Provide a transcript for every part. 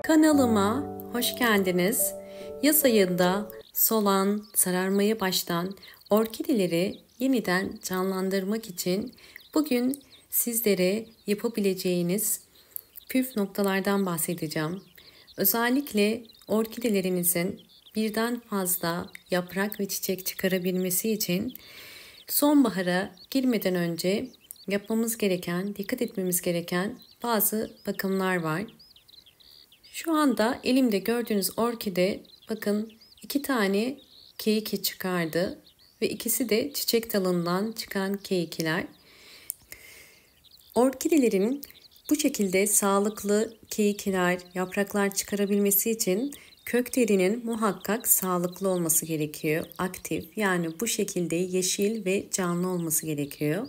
Kanalıma hoş geldiniz. Yaz ayında solan, sararmaya başlayan orkideleri yeniden canlandırmak için bugün sizlere yapabileceğiniz püf noktalardan bahsedeceğim. Özellikle orkidelerinizin birden fazla yaprak ve çiçek çıkarabilmesi için sonbahara girmeden önce yapmamız gereken, dikkat etmemiz gereken bazı bakımlar var. Şu anda elimde gördüğünüz orkide bakın 2 tane keiki çıkardı ve ikisi de çiçek dalından çıkan keikiler. Orkidelerin bu şekilde sağlıklı keikiler, yapraklar çıkarabilmesi için köklerinin muhakkak sağlıklı olması gerekiyor. Aktif, yani bu şekilde yeşil ve canlı olması gerekiyor.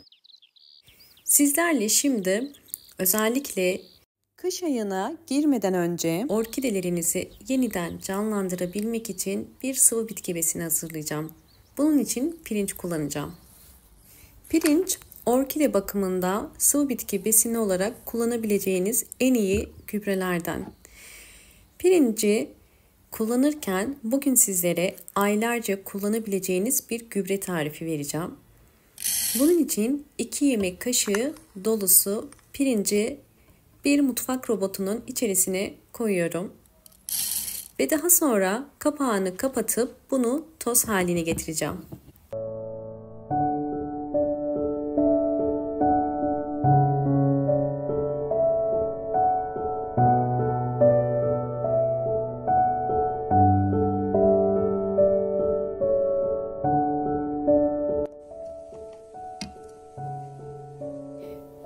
Sizlerle şimdi özellikle kış ayına girmeden önce orkidelerinizi yeniden canlandırabilmek için bir sıvı bitki besini hazırlayacağım. Bunun için pirinç kullanacağım. Pirinç, orkide bakımında sıvı bitki besini olarak kullanabileceğiniz en iyi gübrelerden. Pirinci kullanırken bugün sizlere aylarca kullanabileceğiniz bir gübre tarifi vereceğim. Bunun için 2 yemek kaşığı dolusu pirinci bir mutfak robotunun içerisine koyuyorum. Ve daha sonra kapağını kapatıp bunu toz haline getireceğim.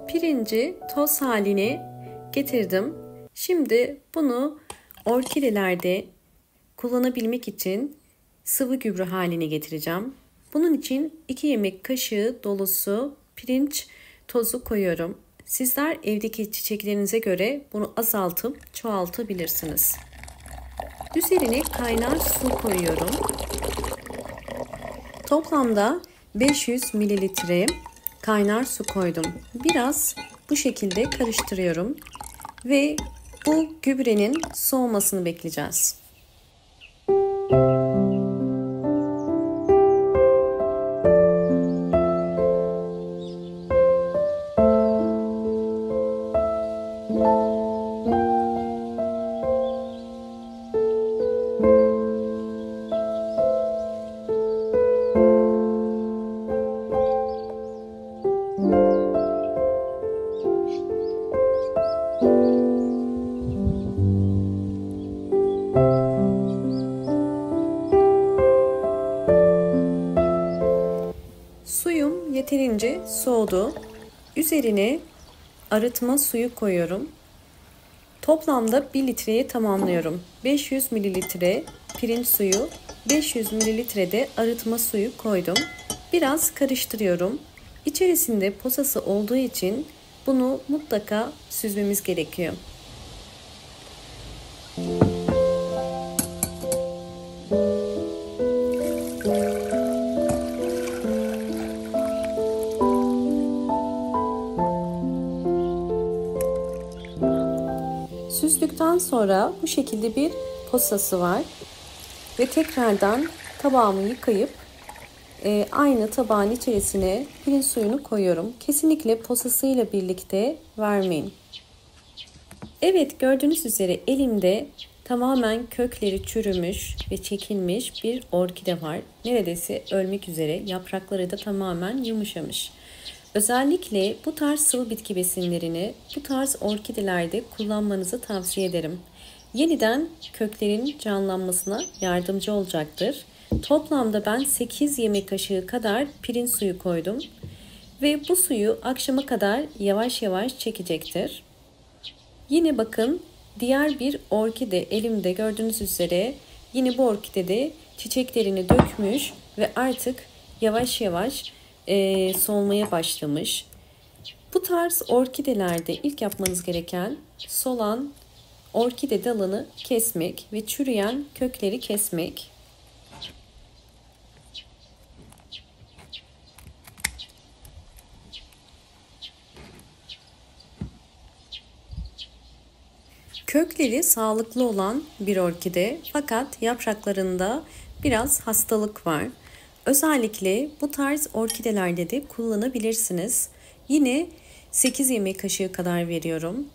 Pirinci toz haline getirdim. Şimdi bunu orkidelerde kullanabilmek için sıvı gübre haline getireceğim. Bunun için 2 yemek kaşığı dolusu pirinç tozu koyuyorum. Sizler evdeki çiçeklerinize göre bunu azaltıp çoğaltabilirsiniz. Üzerine kaynar su koyuyorum. Toplamda 500 mililitre kaynar su koydum. Biraz bu şekilde karıştırıyorum. Ve bu gübrenin soğumasını bekleyeceğiz. Suyum yeterince soğudu. Üzerine arıtma suyu koyuyorum. Toplamda 1 litreye tamamlıyorum. 500 mililitre pirinç suyu, 500 mililitre de arıtma suyu koydum. Biraz karıştırıyorum. İçerisinde posası olduğu için bunu mutlaka süzmemiz gerekiyor. Süzdükten sonra bu şekilde bir posası var ve tekrardan tabağımı yıkayıp aynı tabağın içerisine pirinç suyunu koyuyorum. Kesinlikle posasıyla birlikte vermeyin. Evet, gördüğünüz üzere elimde tamamen kökleri çürümüş ve çekilmiş bir orkide var. Neredeyse ölmek üzere, yaprakları da tamamen yumuşamış. Özellikle bu tarz sıvı bitki besinlerini bu tarz orkidelerde kullanmanızı tavsiye ederim. Yeniden köklerin canlanmasına yardımcı olacaktır. Toplamda ben 8 yemek kaşığı kadar pirinç suyu koydum. Ve bu suyu akşama kadar yavaş yavaş çekecektir. Yine bakın, diğer bir orkide elimde gördüğünüz üzere yine bu orkidede çiçeklerini dökmüş ve artık yavaş yavaş solmaya başlamış. Bu tarz orkidelerde ilk yapmanız gereken solan orkide dalını kesmek ve çürüyen kökleri kesmek. Kökleri sağlıklı olan bir orkide fakat yapraklarında biraz hastalık var. Özellikle bu tarz orkidelerde de kullanabilirsiniz. Yine 8 yemek kaşığı kadar veriyorum.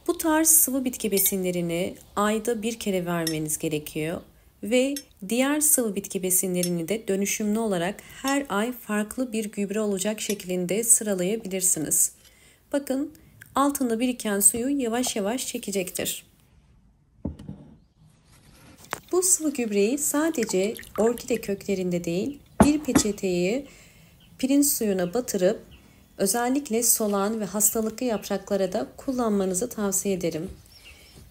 Bu tarz sıvı bitki besinlerini ayda bir kere vermeniz gerekiyor. Ve diğer sıvı bitki besinlerini de dönüşümlü olarak her ay farklı bir gübre olacak şeklinde sıralayabilirsiniz. Bakın altında biriken suyu yavaş yavaş çekecektir. Bu sıvı gübreyi sadece orkide köklerinde değil, bir peçeteyi pirinç suyuna batırıp özellikle solan ve hastalıklı yapraklara da kullanmanızı tavsiye ederim.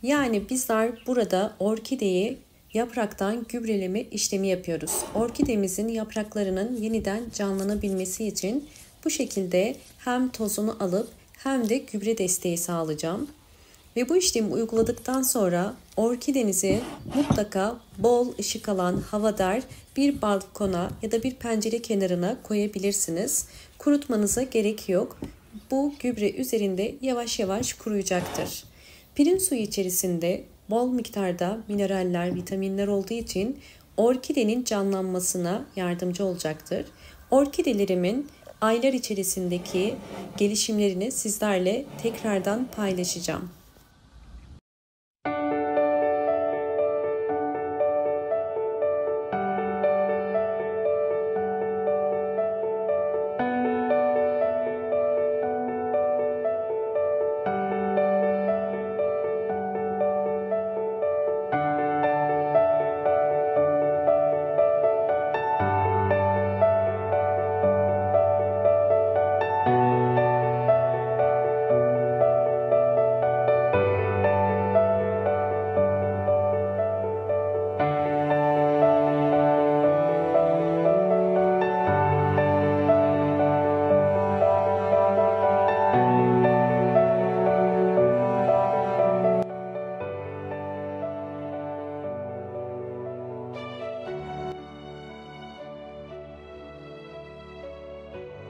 Yani bizler burada orkideyi yapraktan gübreleme işlemi yapıyoruz. Orkidemizin yapraklarının yeniden canlanabilmesi için bu şekilde hem tozunu alıp hem de gübre desteği sağlayacağım. Ve bu işlemi uyguladıktan sonra orkidenizi mutlaka bol ışık alan havadar bir balkona ya da bir pencere kenarına koyabilirsiniz. Kurutmanıza gerek yok. Bu gübre üzerinde yavaş yavaş kuruyacaktır. Pirinç suyu içerisinde bol miktarda mineraller, vitaminler olduğu için orkidenin canlanmasına yardımcı olacaktır. Orkidelerimin aylar içerisindeki gelişimlerini sizlerle tekrardan paylaşacağım.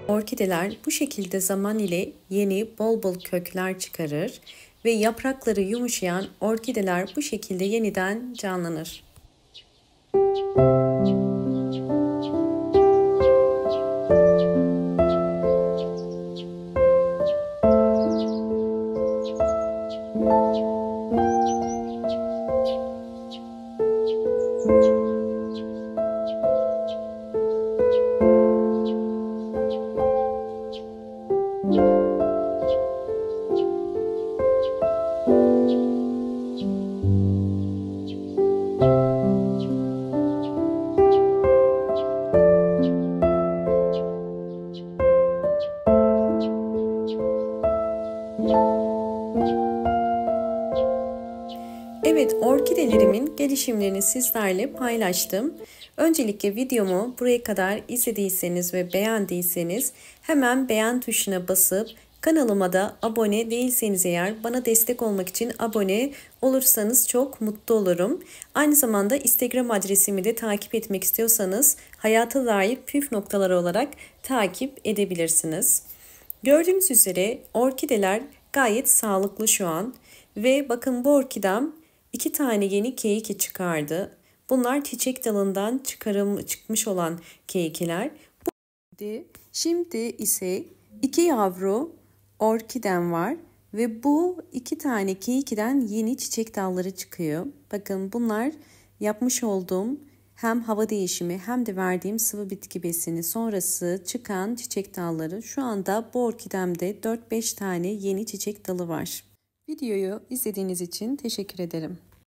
Orkideler bu şekilde zaman ile yeni bol bol kökler çıkarır ve yaprakları yumuşayan orkideler bu şekilde yeniden canlanır. Evet, orkidelerimin gelişimlerini sizlerle paylaştım. Öncelikle videomu buraya kadar izlediyseniz ve beğendiyseniz hemen beğen tuşuna basıp kanalıma da abone değilseniz eğer bana destek olmak için abone olursanız çok mutlu olurum. Aynı zamanda Instagram adresimi de takip etmek istiyorsanız hayata dair püf noktaları olarak takip edebilirsiniz. Gördüğünüz üzere orkideler gayet sağlıklı şu an ve bakın bu orkidem 2 tane yeni keyiki çıkardı. Bunlar çiçek dalından çıkmış olan keyikiler. Şimdi ise 2 yavru orkidem var ve bu 2 tane keyikiden yeni çiçek dalları çıkıyor. Bakın bunlar yapmış olduğum hem hava değişimi hem de verdiğim sıvı bitki besini sonrası çıkan çiçek dalları. Şu anda bu orkidemde 4-5 tane yeni çiçek dalı var. Videoyu izlediğiniz için teşekkür ederim.